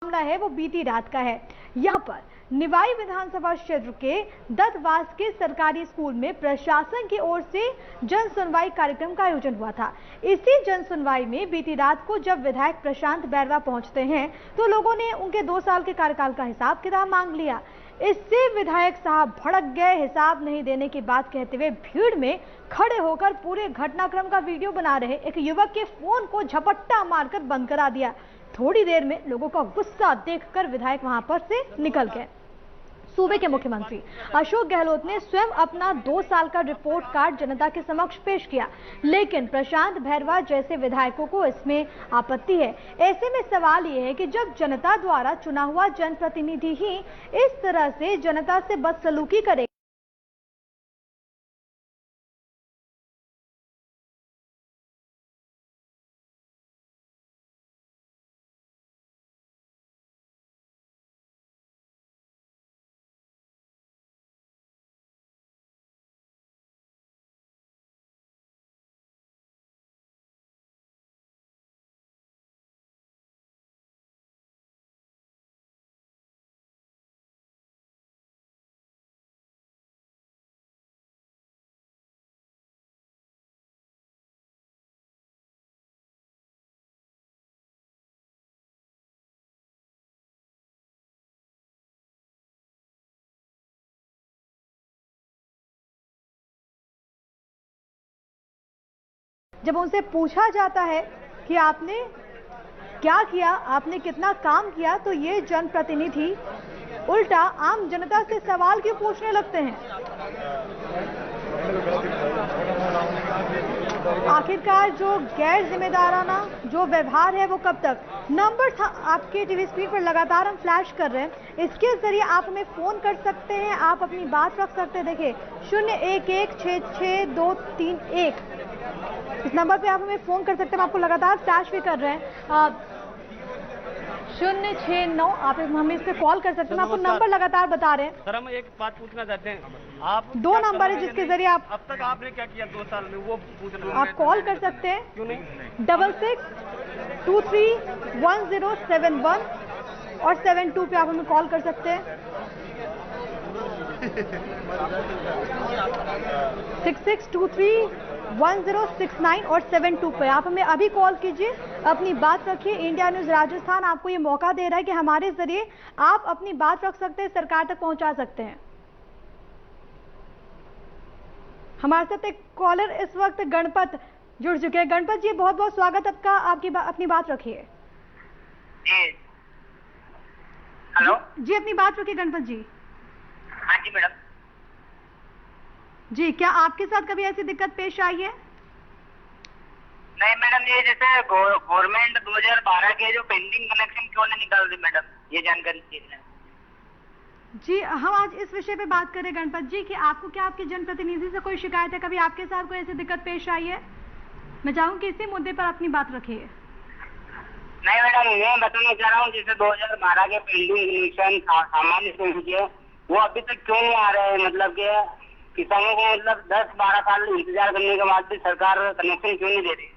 मामला है वो बीती रात का है। यहाँ पर निवाई विधानसभा क्षेत्र के दत्तवास के सरकारी स्कूल में प्रशासन की ओर से जन सुनवाई कार्यक्रम का आयोजन हुआ था। इसी जन सुनवाई में बीती रात को जब विधायक प्रशांत बैरवा पहुंचते हैं तो लोगों ने उनके 2 साल के कार्यकाल का हिसाब किताब मांग लिया। इससे विधायक साहब भड़क गए। हिसाब नहीं देने की बात कहते हुए भीड़ में खड़े होकर पूरे घटनाक्रम का वीडियो बना रहे एक युवक के फोन को झपट्टा मारकर बंद करा दिया। थोड़ी देर में लोगों का गुस्सा देखकर विधायक वहां पर से निकल गए। सूबे के मुख्यमंत्री अशोक गहलोत ने स्वयं अपना 2 साल का रिपोर्ट कार्ड जनता के समक्ष पेश किया, लेकिन प्रशांत बैरवा जैसे विधायकों को इसमें आपत्ति है। ऐसे में सवाल ये है कि जब जनता द्वारा चुना हुआ जनप्रतिनिधि ही इस तरह से जनता से बदसलूकी करे, जब उनसे पूछा जाता है कि आपने क्या किया, आपने कितना काम किया, तो ये जनप्रतिनिधि उल्टा आम जनता से सवाल क्यों पूछने लगते हैं। आखिरकार जो गैर जिम्मेदाराना जो व्यवहार है वो कब तक। नंबर था आपके टीवी स्क्रीन पर लगातार हम फ्लैश कर रहे हैं, इसके जरिए आप हमें फोन कर सकते हैं, आप अपनी बात रख सकते हैं। देखिए 01166231 इस नंबर पे आप हमें फोन कर सकते हैं। हम आपको लगातार फ्लैश भी कर रहे हैं 069 आप हमें इस पे कॉल कर सकते हैं। आपको नंबर लगातार बता रहे हैं। सर हम एक बात पूछना चाहते हैं, आप 2 नंबर है जिसके जरिए आप अब तक आपने क्या किया 2 साल में, वो पूछ रहे हैं। आप कॉल कर सकते हैं। क्यों नहीं? 66231071 और 72 पे आप हमें कॉल कर सकते हैं। 66231069 और 72 पे आप हमें अभी कॉल कीजिए, अपनी बात रखिए। इंडिया न्यूज राजस्थान आपको ये मौका दे रहा है कि हमारे जरिए आप अपनी बात रख सकते हैं, सरकार तक पहुंचा सकते हैं। हमारे साथ एक कॉलर इस वक्त गणपत जुड़ चुके हैं। गणपत जी बहुत बहुत स्वागत आपका, अपनी बात रखिए। हेलो जी अपनी बात रखिए गणपत जी। हाँ जी मैडम। जी क्या आपके साथ कभी ऐसी दिक्कत पेश आई है? नहीं मैडम, ये जैसे गवर्नमेंट 2012 के जो पेंडिंग कनेक्शन क्यों नहीं निकाल दी मैडम, ये जानकारी चाहिए। जी हम आज इस विषय पे बात करें गणपत जी कि आपको क्या आपके जनप्रतिनिधि से कोई शिकायत है, कभी आपके साथ कोई ऐसी दिक्कत पेश आई है? मैं चाहूँ कि इसी मुद्दे पर अपनी बात रखिए। नहीं मैडम, मैं बताना चाह रहा हूँ जैसे 2012 के पेंडिंग कनेक्शन सामान्य के वो अभी तक क्यों नहीं आ रहे हैं, मतलब कि किसानों को मतलब 10-12 साल इंतजार करने के बाद भी सरकार कनेक्शन क्यों नहीं दे रही।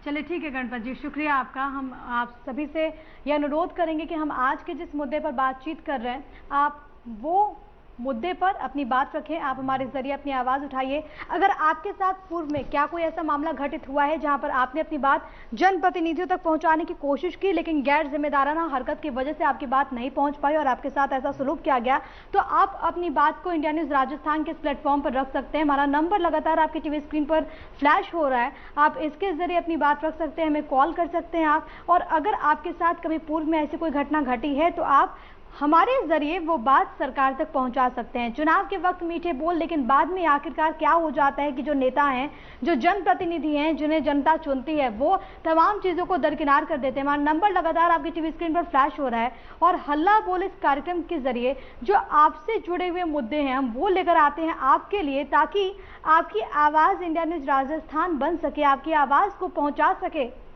चलिए ठीक है गणपत जी, शुक्रिया आपका। हम आप सभी से यह अनुरोध करेंगे कि हम आज के जिस मुद्दे पर बातचीत कर रहे हैं आप वो मुद्दे पर अपनी बात रखें, आप हमारे जरिए अपनी आवाज़ उठाइए। अगर आपके साथ पूर्व में क्या कोई ऐसा मामला घटित हुआ है जहां पर आपने अपनी बात जनप्रतिनिधियों तक पहुंचाने की कोशिश की लेकिन गैर जिम्मेदाराना हरकत की वजह से आपकी बात नहीं पहुंच पाई और आपके साथ ऐसा सलूक किया गया, तो आप अपनी बात को इंडिया न्यूज़ राजस्थान के इस प्लेटफॉर्म पर रख सकते हैं। हमारा नंबर लगातार आपकी टीवी स्क्रीन पर फ्लैश हो रहा है, आप इसके जरिए अपनी बात रख सकते हैं, हमें कॉल कर सकते हैं आप। और अगर आपके साथ कभी पूर्व में ऐसी कोई घटना घटी है तो आप हमारे जरिए वो बात सरकार तक पहुंचा सकते हैं। चुनाव के वक्त मीठे बोल, लेकिन बाद में आखिरकार क्या हो जाता है कि जो नेता हैं, जो जनप्रतिनिधि हैं, जिन्हें जनता चुनती है, वो तमाम चीज़ों को दरकिनार कर देते हैं। हमारा नंबर लगातार आपकी टीवी स्क्रीन पर फ्लैश हो रहा है और हल्ला बोल इस कार्यक्रम के जरिए जो आपसे जुड़े हुए मुद्दे हैं हम वो लेकर आते हैं आपके लिए, ताकि आपकी आवाज़ इंडिया न्यूज़ राजस्थान बन सके, आपकी आवाज़ को पहुँचा सके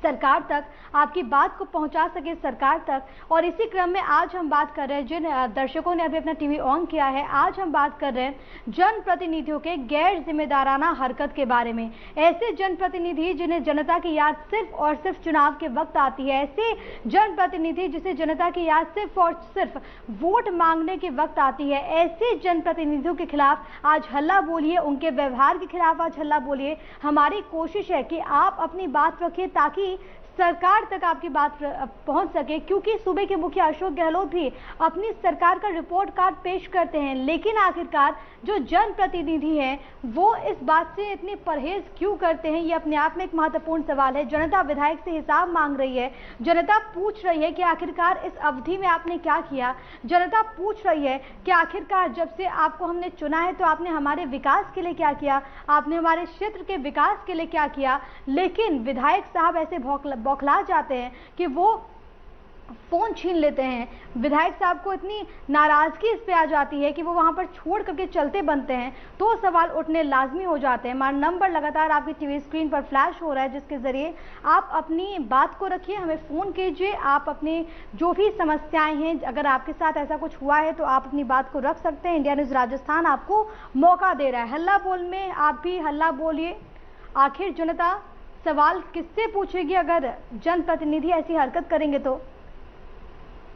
सरकार तक, आपकी बात को पहुंचा सके सरकार तक। और इसी क्रम में आज हम बात कर रहे हैं, जिन दर्शकों ने अभी अपना टीवी ऑन किया है, आज हम बात कर रहे हैं जनप्रतिनिधियों के गैर जिम्मेदाराना हरकत के बारे में। ऐसे जनप्रतिनिधि जिन्हें जनता की याद सिर्फ और सिर्फ चुनाव के वक्त आती है, ऐसे जनप्रतिनिधि जिसे जनता की याद सिर्फ और सिर्फ वोट मांगने के वक्त आती है, ऐसे जनप्रतिनिधियों के खिलाफ आज हल्ला बोलिए, उनके व्यवहार के खिलाफ आज हल्ला बोलिए। हमारी कोशिश है कि आप अपनी बात रखिए ताकि सरकार तक आपकी बात पहुंच सके, क्योंकि सूबे के मुखिया अशोक गहलोत भी अपनी सरकार का रिपोर्ट कार्ड पेश करते हैं, लेकिन आखिरकार जो जनप्रतिनिधि हैं वो इस बात से इतनी परहेज क्यों करते हैं, ये अपने आप में एक महत्वपूर्ण सवाल है। जनता विधायक से हिसाब मांग रही है, जनता पूछ रही है कि आखिरकार इस अवधि में आपने क्या किया। जनता पूछ रही है कि आखिरकार जब से आपको हमने चुना है तो आपने हमारे विकास के लिए क्या किया, आपने हमारे क्षेत्र के विकास के लिए क्या किया। लेकिन विधायक साहब ऐसे बौखला जाते हैं कि वो फोन छीन लेते हैं। विधायक साहब को इतनी नाराजगी इस पे आ जाती है कि वो वहां पर छोड़ करके चलते बनते हैं, तो सवाल उठने लाजमी हो जाते हैं। हमारा नंबर लगातार आपकी टीवी स्क्रीन पर फ्लैश हो रहा है, जिसके जरिए आप अपनी बात को रखिए, हमें फोन कीजिए। आप अपनी जो भी समस्याएं हैं, अगर आपके साथ ऐसा कुछ हुआ है तो आप अपनी बात को रख सकते हैं। इंडिया न्यूज राजस्थान आपको मौका दे रहा है, हल्ला बोल में आप भी हल्ला बोलिए। आखिर जनता सवाल किससे पूछेगी अगर जनप्रतिनिधि ऐसी हरकत करेंगे तो?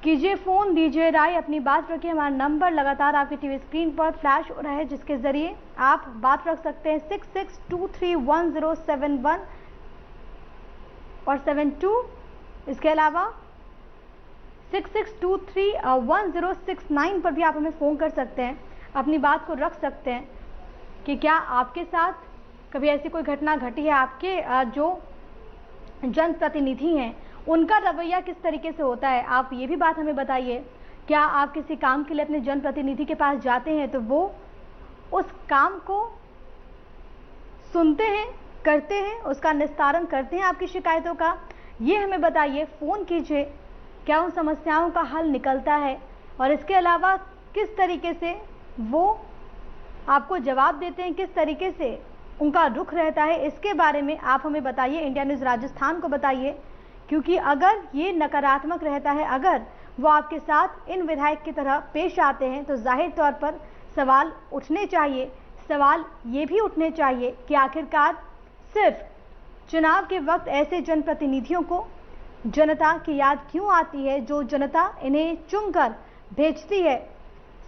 कीजिए फोन, दीजिए राय, अपनी बात रखिए। हमारा नंबर लगातार आपकी टीवी स्क्रीन पर फ्लैश हो रहा है, जिसके जरिए आप बात रख सकते हैं। 66231071 और 72, इसके अलावा 66231069 पर भी आप हमें फोन कर सकते हैं, अपनी बात को रख सकते हैं कि क्या आपके साथ कभी ऐसी कोई घटना घटी है। आपके जो जनप्रतिनिधि हैं उनका रवैया किस तरीके से होता है, आप ये भी बात हमें बताइए। क्या आप किसी काम के लिए अपने जनप्रतिनिधि के पास जाते हैं तो वो उस काम को सुनते हैं, करते हैं, उसका निस्तारण करते हैं आपकी शिकायतों का, ये हमें बताइए। फ़ोन कीजिए, क्या उन समस्याओं का हल निकलता है और इसके अलावा किस तरीके से वो आपको जवाब देते हैं, किस तरीके से उनका रुख रहता है, इसके बारे में आप हमें बताइए, इंडिया न्यूज़ राजस्थान को बताइए। क्योंकि अगर ये नकारात्मक रहता है, अगर वो आपके साथ इन विधायक की तरह पेश आते हैं, तो जाहिर तौर पर सवाल उठने चाहिए। सवाल ये भी उठने चाहिए कि आखिरकार सिर्फ चुनाव के वक्त ऐसे जनप्रतिनिधियों को जनता की याद क्यों आती है, जो जनता इन्हें चुनकर भेजती है,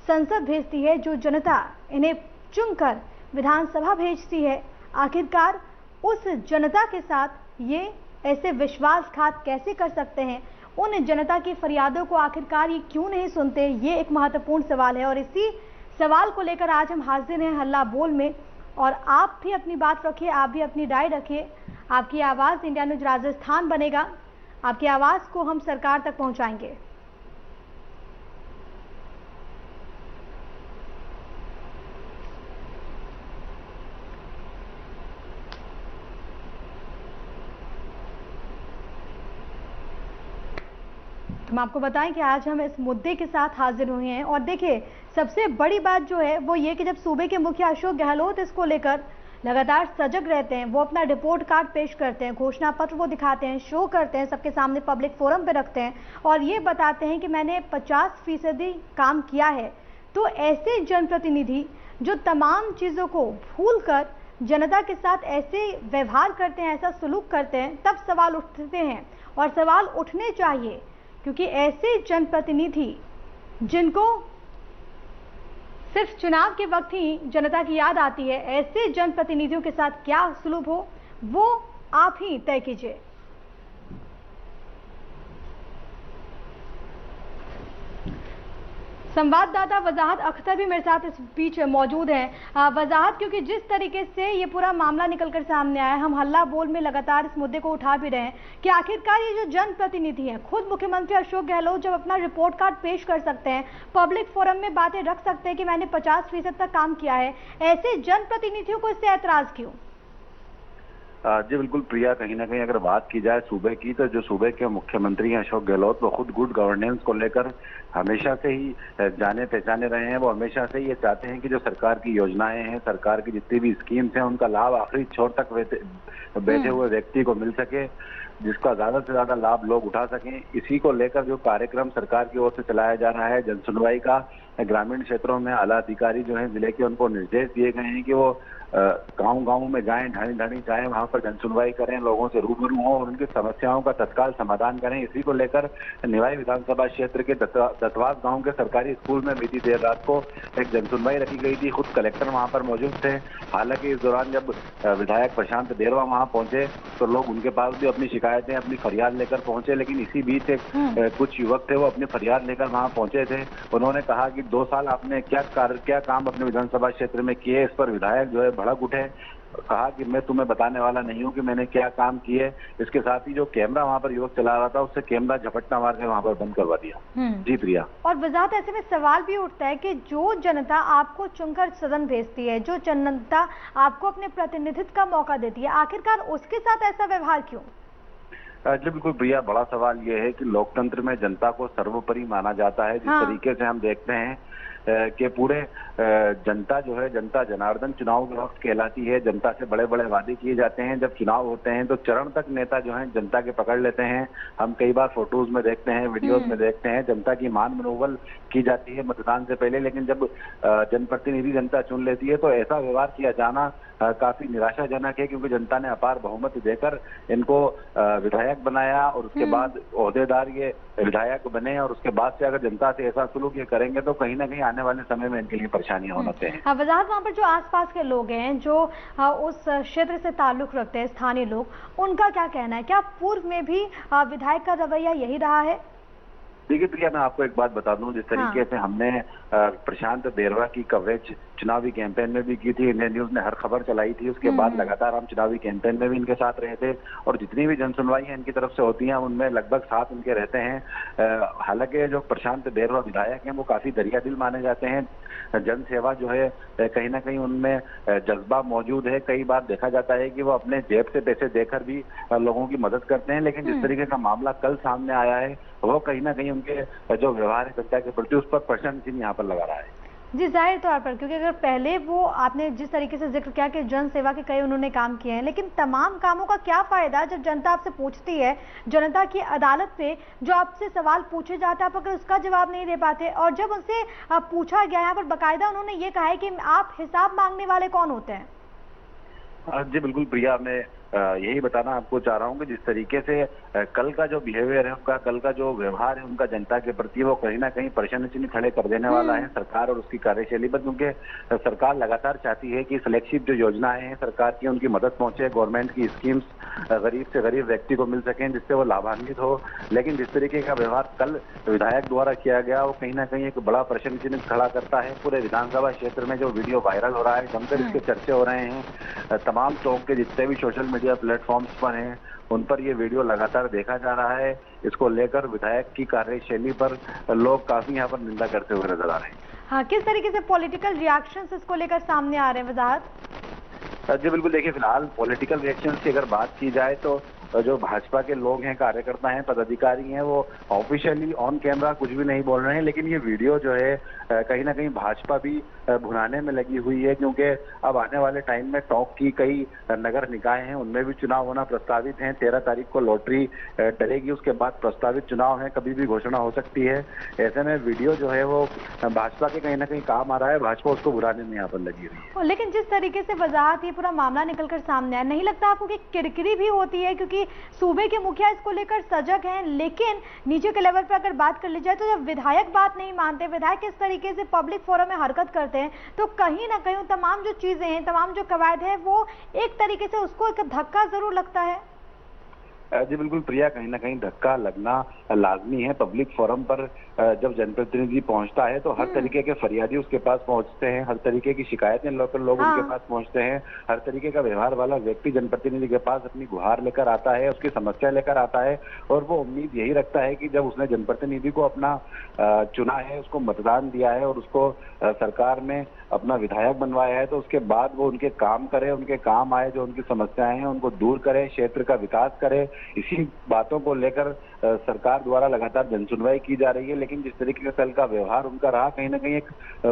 संसद भेजती है, जो जनता इन्हें चुनकर विधानसभा भेजती है। आखिरकार उस जनता के साथ ये ऐसे विश्वासघात कैसे कर सकते हैं? उन जनता की फरियादों को आखिरकार ये क्यों नहीं सुनते? ये एक महत्वपूर्ण सवाल है और इसी सवाल को लेकर आज हम हाजिर हैं हल्ला बोल में। और आप भी अपनी बात रखिए, आप भी अपनी राय रखिए। आपकी आवाज़ इंडिया न्यूज़ राजस्थान बनेगा, आपकी आवाज़ को हम सरकार तक पहुंचाएंगे। हम आपको बताएं कि आज हम इस मुद्दे के साथ हाजिर हुए हैं। और देखिए, सबसे बड़ी बात जो है वो ये कि जब सूबे के मुखिया अशोक गहलोत इसको लेकर लगातार सजग रहते हैं, वो अपना रिपोर्ट कार्ड पेश करते हैं, घोषणा पत्र वो दिखाते हैं, शो करते हैं, सबके सामने पब्लिक फोरम पे रखते हैं और ये बताते हैं कि मैंने 50% काम किया है। तो ऐसे जनप्रतिनिधि जो तमाम चीज़ों को भूल कर जनता के साथ ऐसे व्यवहार करते हैं, ऐसा सलूक करते हैं, तब सवाल उठते हैं और सवाल उठने चाहिए। क्योंकि ऐसे जनप्रतिनिधि जिनको सिर्फ चुनाव के वक्त ही जनता की याद आती है, ऐसे जनप्रतिनिधियों के साथ क्या सलूक हो वो आप ही तय कीजिए। संवाददाता वजाहत अख्तर भी मेरे साथ इस बीच मौजूद हैं। वजाहत, क्योंकि जिस तरीके से ये पूरा मामला निकलकर सामने आया, हम हल्ला बोल में लगातार इस मुद्दे को उठा भी रहे हैं कि आखिरकार ये जो जनप्रतिनिधि हैं, खुद मुख्यमंत्री अशोक गहलोत जब अपना रिपोर्ट कार्ड पेश कर सकते हैं, पब्लिक फोरम में बातें रख सकते हैं कि मैंने 50% तक काम किया है, ऐसे जनप्रतिनिधियों को इससे ऐतराज क्यों? जी बिल्कुल प्रिया, कहीं ना कहीं अगर बात की जाए सूबे की, तो जो सूबे के मुख्यमंत्री हैं अशोक गहलोत, वो खुद गुड गवर्नेंस को लेकर हमेशा से ही जाने पहचाने रहे हैं। वो हमेशा से ये चाहते हैं कि जो सरकार की योजनाएं हैं, सरकार की जितनी भी स्कीम्स हैं, उनका लाभ आखिरी छोर तक बैठे हुए व्यक्ति को मिल सके। जिसका ज्यादा से ज्यादा लाभ लोग उठा सकें, इसी को लेकर जो कार्यक्रम सरकार की ओर से चलाया जा रहा है जन सुनवाई का, ग्रामीण क्षेत्रों में आला अधिकारी जो हैं जिले के, उनको निर्देश दिए गए हैं कि वो गांव-गांव में जाएं, ढाणी-ढाणी जाएं, वहां पर जन सुनवाई करें, लोगों से रूबरू हों और उनकी समस्याओं का तत्काल समाधान करें। इसी को लेकर निवाई विधानसभा क्षेत्र के दतवास गांव के सरकारी स्कूल में बीती देर रात को एक जन सुनवाई रखी गई थी। खुद कलेक्टर वहां पर मौजूद थे। हालांकि इस दौरान जब विधायक प्रशांत बेरवा वहां पहुंचे तो लोग उनके पास भी अपनी शिकायतें, अपनी फरियाद लेकर पहुंचे, लेकिन इसी बीच कुछ युवक थे वो अपनी फरियाद लेकर वहां पहुंचे थे। उन्होंने कहा कि 2 साल आपने क्या काम अपने विधानसभा क्षेत्र में किए। इस पर विधायक जो है भड़क उठे, कहा कि मैं तुम्हें बताने वाला नहीं हूं कि मैंने क्या काम किए। इसके साथ ही जो कैमरा वहां पर युवक चला रहा था उससे कैमरा झपटना मार के वहां पर बंद करवा दिया। जी प्रिया। और वजाहत ऐसे में सवाल भी उठता है कि जो जनता आपको चुनकर सदन भेजती है, जो जनता आपको अपने प्रतिनिधित्व का मौका देती है, आखिरकार उसके साथ ऐसा व्यवहार क्यों? जी बिल्कुल प्रिया, बड़ा सवाल ये है कि लोकतंत्र में जनता को सर्वोपरि माना जाता है। जिस तरीके से हम देखते हैं कि पूरे जनता जो है, जनता जनार्दन चुनाव के वक्त कहलाती है। जनता से बड़े बड़े वादे किए जाते हैं। जब चुनाव होते हैं तो चरण तक नेता जो हैं जनता के पकड़ लेते हैं। हम कई बार फोटोज में देखते हैं, वीडियोज में देखते हैं, जनता की मान मनोबल की जाती है मतदान से पहले, लेकिन जब जनप्रतिनिधि जनता चुन लेती है तो ऐसा व्यवहार किया जाना काफी निराशाजनक है, क्योंकि जनता ने अपार बहुमत देकर इनको विधायक बनाया और उसके बाद ओहदेदार ये विधायक बने, और उसके बाद से अगर जनता से ऐसा सलूक ये करेंगे तो कहीं ना कहीं आने वाले समय में इनके लिए परेशानियां होते हैं। वजाहत, वहाँ पर जो आसपास के लोग हैं, जो उस क्षेत्र से ताल्लुक रखते हैं, स्थानीय लोग, उनका क्या कहना है? क्या पूर्व में भी विधायक का रवैया यही रहा है? देखिए प्रिया, मैं आपको एक बात बता दूं, जिस तरीके से हमने प्रशांत बेरवा की कवरेज चुनावी कैंपेन में भी की थी, इंडियन न्यूज ने हर खबर चलाई थी, उसके बाद लगातार हम चुनावी कैंपेन में भी इनके साथ रहे थे, और जितनी भी जन सुनवाई है इनकी तरफ से होती हैं उनमें लगभग साथ इनके रहते हैं। हालांकि जो प्रशांत बेरवा विधायक हैं वो काफी दरिया दिल माने जाते हैं। जन सेवा जो है कहीं ना कहीं उनमें जज्बा मौजूद है। कई बार देखा जाता है कि वो अपने जेब से पैसे देकर भी लोगों की मदद करते हैं, लेकिन जिस तरीके का मामला कल सामने आया है वो कहीं ना कहीं उनके जो व्यवहार है जनता के प्रति, उस पर प्रश्न चिन्ह यहाँ पर लगा रहा है। जी, जाहिर तौर पर, क्योंकि अगर पहले वो आपने जिस तरीके से जिक्र किया कि जन सेवा के कई उन्होंने काम किए हैं, लेकिन तमाम कामों का क्या फायदा जब जनता आपसे पूछती है, जनता की अदालत पे जो आपसे सवाल पूछे जाते हैं आप अगर उसका जवाब नहीं दे पाते, और जब उनसे पूछा गया यहाँ पर बाकायदा उन्होंने ये कहा है कि आप हिसाब मांगने वाले कौन होते हैं? जी बिल्कुल प्रिया, मैं यही बताना आपको चाह रहा हूँ कि जिस तरीके से कल का जो बिहेवियर है उनका, कल का जो व्यवहार है उनका जनता के प्रति, वो कहीं ना कहीं प्रश्न चिन्ह खड़े कर देने वाला है सरकार और उसकी कार्यशैली पर। क्योंकि सरकार लगातार चाहती है कि फ्लैगशिप जो योजनाएं हैं सरकार की, उनकी मदद पहुंचे, गवर्नमेंट की स्कीम्स गरीब से गरीब व्यक्ति को मिल सकें, जिससे वो लाभान्वित हो। लेकिन जिस तरीके का व्यवहार कल विधायक द्वारा किया गया वो कहीं ना कहीं एक बड़ा प्रश्न चिन्ह खड़ा करता है। पूरे विधानसभा क्षेत्र में जो वीडियो वायरल हो रहा है, जमकर इसके चर्चे हो रहे हैं, तमाम चौक के जितने भी सोशल मीडिया प्लेटफॉर्म्स पर हैं उन पर ये वीडियो लगातार देखा जा रहा है। इसको लेकर विधायक की कार्यशैली पर लोग काफी यहाँ पर निंदा करते हुए नजर आ रहे हैं। हाँ, किस तरीके से पॉलिटिकल रिएक्शंस इसको लेकर सामने आ रहे हैं वजाहत? जी बिल्कुल, देखिए फिलहाल पॉलिटिकल रिएक्शन की अगर बात की जाए तो जो भाजपा के लोग हैं, कार्यकर्ता हैं, पदाधिकारी हैं, वो ऑफिशियली ऑन कैमरा कुछ भी नहीं बोल रहे हैं, लेकिन ये वीडियो जो है कहीं ना कहीं भाजपा भी भुनाने में लगी हुई है। क्योंकि अब आने वाले टाइम में टॉप की कई नगर निकाय हैं, उनमें भी चुनाव होना प्रस्तावित है। 13 तारीख को लॉटरी डलेगी, उसके बाद प्रस्तावित चुनाव है, कभी भी घोषणा हो सकती है। ऐसे में वीडियो जो है वो भाजपा के कहीं ना कहीं काम आ रहा है, भाजपा उसको भुनाने में यहाँ पर लगी हुई है। लेकिन जिस तरीके से वजाहत ये पूरा मामला निकलकर सामने आया, नहीं लगता आपको कि किरकिरी भी होती है? क्योंकि सूबे के मुखिया इसको लेकर सजग हैं, लेकिन नीचे के लेवल पर अगर बात कर ली जाए तो जब विधायक बात नहीं मानते, विधायक इस तरीके से पब्लिक फोरम में हरकत करते हैं, तो कहीं ना कहीं तमाम जो चीजें हैं, तमाम जो कवायद है, वो एक तरीके से उसको एक धक्का जरूर लगता है। जी बिल्कुल प्रिया, कहीं ना कहीं धक्का लगना लाजमी है। पब्लिक फोरम पर जब जनप्रतिनिधि पहुंचता है तो हर तरीके के फरियादी उसके पास पहुंचते हैं, हर तरीके की शिकायतें लेकर लोग उनके पास पहुंचते हैं, हर तरीके का व्यवहार वाला व्यक्ति जनप्रतिनिधि के पास अपनी गुहार लेकर आता है, उसकी समस्या लेकर आता है, और वो उम्मीद यही रखता है कि जब उसने जनप्रतिनिधि को अपना चुना है, उसको मतदान दिया है और उसको सरकार में अपना विधायक बनवाया है, तो उसके बाद वो उनके काम करे, उनके काम आए, जो उनकी समस्याएं हैं उनको दूर करे, क्षेत्र का विकास करे। इसी बातों को लेकर सरकार द्वारा लगातार जनसुनवाई की जा रही है। लेकिन जिस तरीके का कल का व्यवहार उनका रहा, कहीं ना कहीं एक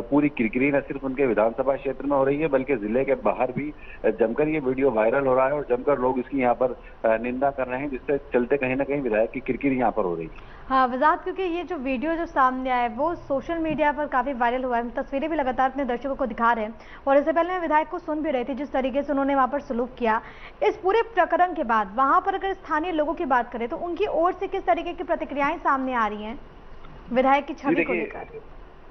पूरी किरकिरी न सिर्फ उनके विधानसभा क्षेत्र में हो रही है बल्कि जिले के बाहर भी जमकर ये वीडियो वायरल हो रहा है और जमकर लोग इसकी यहाँ पर निंदा कर रहे हैं, जिससे चलते कहीं ना कहीं विधायक की किरकिरी यहाँ पर हो रही है। हाँ वजाहत, क्योंकि ये जो वीडियो जो सामने आया है वो सोशल मीडिया पर काफ़ी वायरल हुआ है। हम तस्वीरें भी लगातार अपने दर्शकों को दिखा रहे हैं और इससे पहले मैं विधायक को सुन भी रही थी जिस तरीके से उन्होंने वहाँ पर सलूक किया। इस पूरे प्रकरण के बाद वहाँ पर अगर स्थानीय लोगों की बात करें तो उनकी ओर से किस तरीके की प्रतिक्रियाएं सामने आ रही हैं विधायक की छवि को लेकर?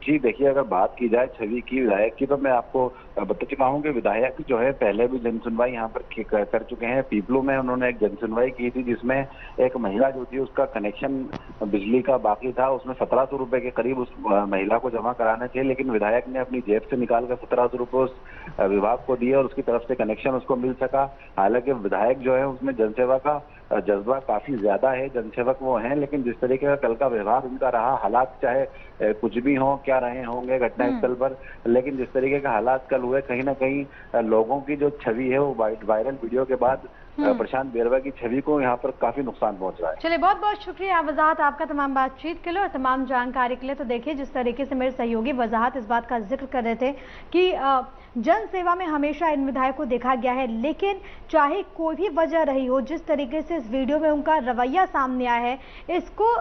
जी देखिए, अगर बात की जाए छवि की विधायक की, तो मैं आपको बता चुका हूँ कि विधायक जो है पहले भी जनसुनवाई यहाँ पर कर चुके हैं। पीपलू में उन्होंने एक जनसुनवाई की थी जिसमें एक महिला जो थी उसका कनेक्शन बिजली का बाकी था, उसमें 1700 रुपए के करीब उस महिला को जमा कराना चाहिए, लेकिन विधायक ने अपनी जेब से निकाल कर 1700 रुपए उस विभाग को दिए और उसकी तरफ से कनेक्शन उसको मिल सका। हालांकि विधायक जो है उसमें जनसेवा का जज्बा काफी ज्यादा है, जनसेवक वो हैं, लेकिन जिस तरीके का कल का व्यवहार उनका रहा, हालात चाहे कुछ भी हो क्या रहे होंगे घटनास्थल पर, लेकिन जिस तरीके का हालात कल हुए, कहीं ना कहीं लोगों की जो छवि है वो वायरल वीडियो के बाद प्रशांत बेरवा की छवि को यहाँ पर काफी नुकसान पहुंच रहा है। चलिए, बहुत बहुत शुक्रिया वजाहत आपका तमाम बातचीत के लिए और तमाम जानकारी के लिए। तो देखिए, जिस तरीके से मेरे सहयोगी वजाहत इस बात का जिक्र कर रहे थे कि जन सेवा में हमेशा इन विधायक को देखा गया है, लेकिन चाहे कोई भी वजह रही हो, जिस तरीके से इस वीडियो में उनका रवैया सामने आया है, इसको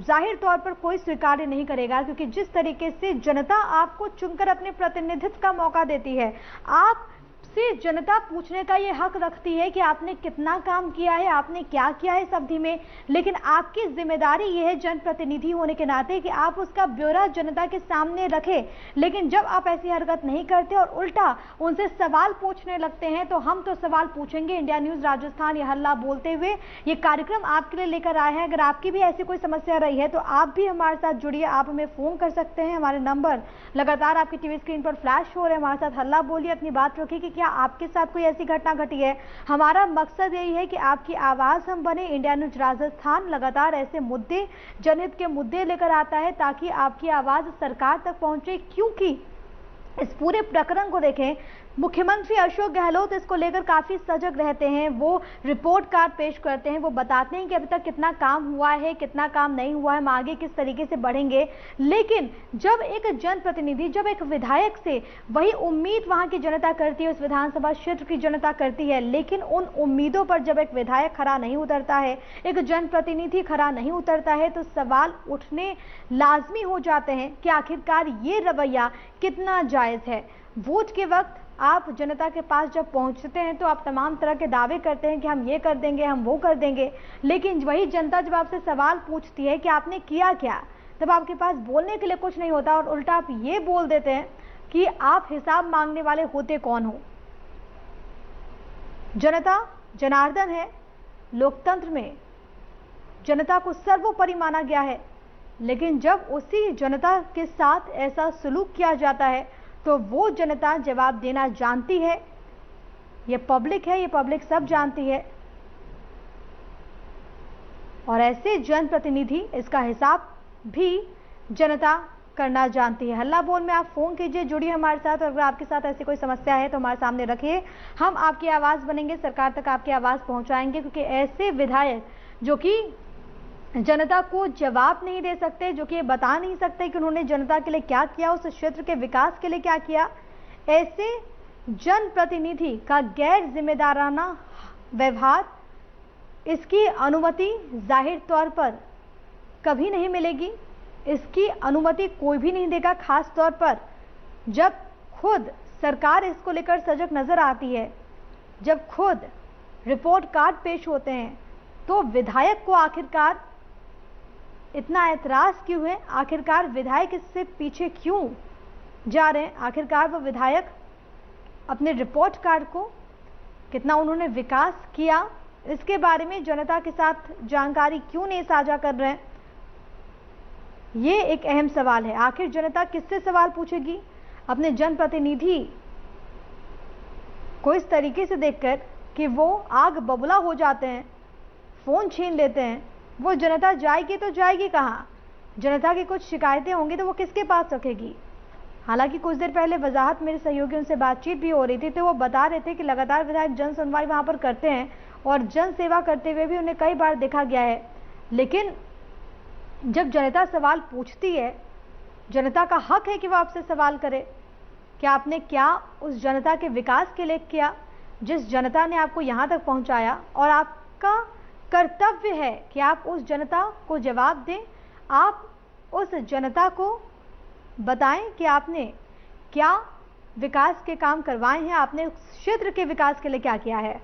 जाहिर तौर पर कोई स्वीकार्य नहीं करेगा, क्योंकि जिस तरीके से जनता आपको चुनकर अपने प्रतिनिधित्व का मौका देती है, आप से जनता पूछने का ये हक रखती है कि आपने कितना काम किया है, आपने क्या किया है इस अवधि में, लेकिन आपकी जिम्मेदारी ये है जनप्रतिनिधि होने के नाते कि आप उसका ब्यौरा जनता के सामने रखें। लेकिन जब आप ऐसी हरकत नहीं करते और उल्टा उनसे सवाल पूछने लगते हैं, तो हम तो सवाल पूछेंगे। इंडिया न्यूज राजस्थान ये हल्ला बोलते हुए ये कार्यक्रम आपके लिए लेकर आए हैं। अगर आपकी भी ऐसी कोई समस्या रही है तो आप भी हमारे साथ जुड़िए, आप हमें फोन कर सकते हैं। हमारे नंबर लगातार आपकी टीवी स्क्रीन पर फ्लैश हो रहे हैं। हमारे साथ हल्ला बोलिए, अपनी बात रखिए कि क्या आपके साथ कोई ऐसी घटना घटी है। हमारा मकसद यही है कि आपकी आवाज हम बने। इंडिया न्यूज राजस्थान लगातार ऐसे मुद्दे, जनहित के मुद्दे लेकर आता है ताकि आपकी आवाज सरकार तक पहुंचे, क्योंकि इस पूरे प्रकरण को देखें, मुख्यमंत्री अशोक गहलोत इसको लेकर काफी सजग रहते हैं। वो रिपोर्ट कार्ड पेश करते हैं, वो बताते हैं कि अभी तक कितना काम हुआ है, कितना काम नहीं हुआ है, हम आगे किस तरीके से बढ़ेंगे। लेकिन जब एक जनप्रतिनिधि, जब एक विधायक से वही उम्मीद वहां की जनता करती है, उस विधानसभा क्षेत्र की जनता करती है, लेकिन उन उम्मीदों पर जब एक विधायक खरा नहीं उतरता है, एक जनप्रतिनिधि खरा नहीं उतरता है, तो सवाल उठने लाजमी हो जाते हैं कि आखिरकार ये रवैया कितना जायज है। वोट के वक्त आप जनता के पास जब पहुंचते हैं तो आप तमाम तरह के दावे करते हैं कि हम ये कर देंगे, हम वो कर देंगे, लेकिन वही जनता जब आपसे सवाल पूछती है कि आपने किया क्या, तब आपके पास बोलने के लिए कुछ नहीं होता और उल्टा आप ये बोल देते हैं कि आप हिसाब मांगने वाले होते कौन हो। जनता जनार्दन है। लोकतंत्र में जनता को सर्वोपरि माना गया है, लेकिन जब उसी जनता के साथ ऐसा सलूक किया जाता है तो वो जनता जवाब देना जानती है। ये पब्लिक है, ये पब्लिक सब जानती है और ऐसे जनप्रतिनिधि इसका हिसाब भी जनता करना जानती है। हल्ला बोल में आप फोन कीजिए, जुड़िए हमारे साथ और अगर आपके साथ ऐसी कोई समस्या है तो हमारे सामने रखिए, हम आपकी आवाज बनेंगे, सरकार तक आपकी आवाज पहुंचाएंगे, क्योंकि ऐसे विधायक जो कि जनता को जवाब नहीं दे सकते, जो कि ये बता नहीं सकते कि उन्होंने जनता के लिए क्या किया, उस क्षेत्र के विकास के लिए क्या किया, ऐसे जनप्रतिनिधि का गैर जिम्मेदाराना व्यवहार, इसकी अनुमति जाहिर तौर पर कभी नहीं मिलेगी। इसकी अनुमति कोई भी नहीं देगा, खास तौर पर जब खुद सरकार इसको लेकर सजग नजर आती है, जब खुद रिपोर्ट कार्ड पेश होते हैं, तो विधायक को आखिरकार इतना ऐतराज क्यों है, आखिरकार विधायक इससे पीछे क्यों जा रहे हैं, आखिरकार वो विधायक अपने रिपोर्ट कार्ड को कितना उन्होंने विकास किया, इसके बारे में जनता के साथ जानकारी क्यों नहीं साझा कर रहे हैं, ये एक अहम सवाल है। आखिर जनता किससे सवाल पूछेगी? अपने जनप्रतिनिधि को इस तरीके से देखकर कि वो आग बबूला हो जाते हैं, फोन छीन लेते हैं, वो जनता जाएगी तो जाएगी कहाँ? जनता की कुछ शिकायतें होंगी तो वो किसके पास रखेगी? हालांकि कुछ देर पहले वजाहत मेरे सहयोगियों से बातचीत भी हो रही थी, तो वो बता रहे थे कि लगातार विधायक जन सुनवाई वहां पर करते हैं और जन सेवा करते हुए भी उन्हें कई बार देखा गया है। लेकिन जब जनता सवाल पूछती है, जनता का हक है कि वह आपसे सवाल करे कि आपने क्या उस जनता के विकास के लिए किया जिस जनता ने आपको यहाँ तक पहुँचाया, और आपका कर्तव्य है कि आप उस जनता को जवाब दें, आप उस जनता को बताएं कि आपने क्या विकास के काम करवाए हैं, आपने उस क्षेत्र के विकास के लिए क्या किया है।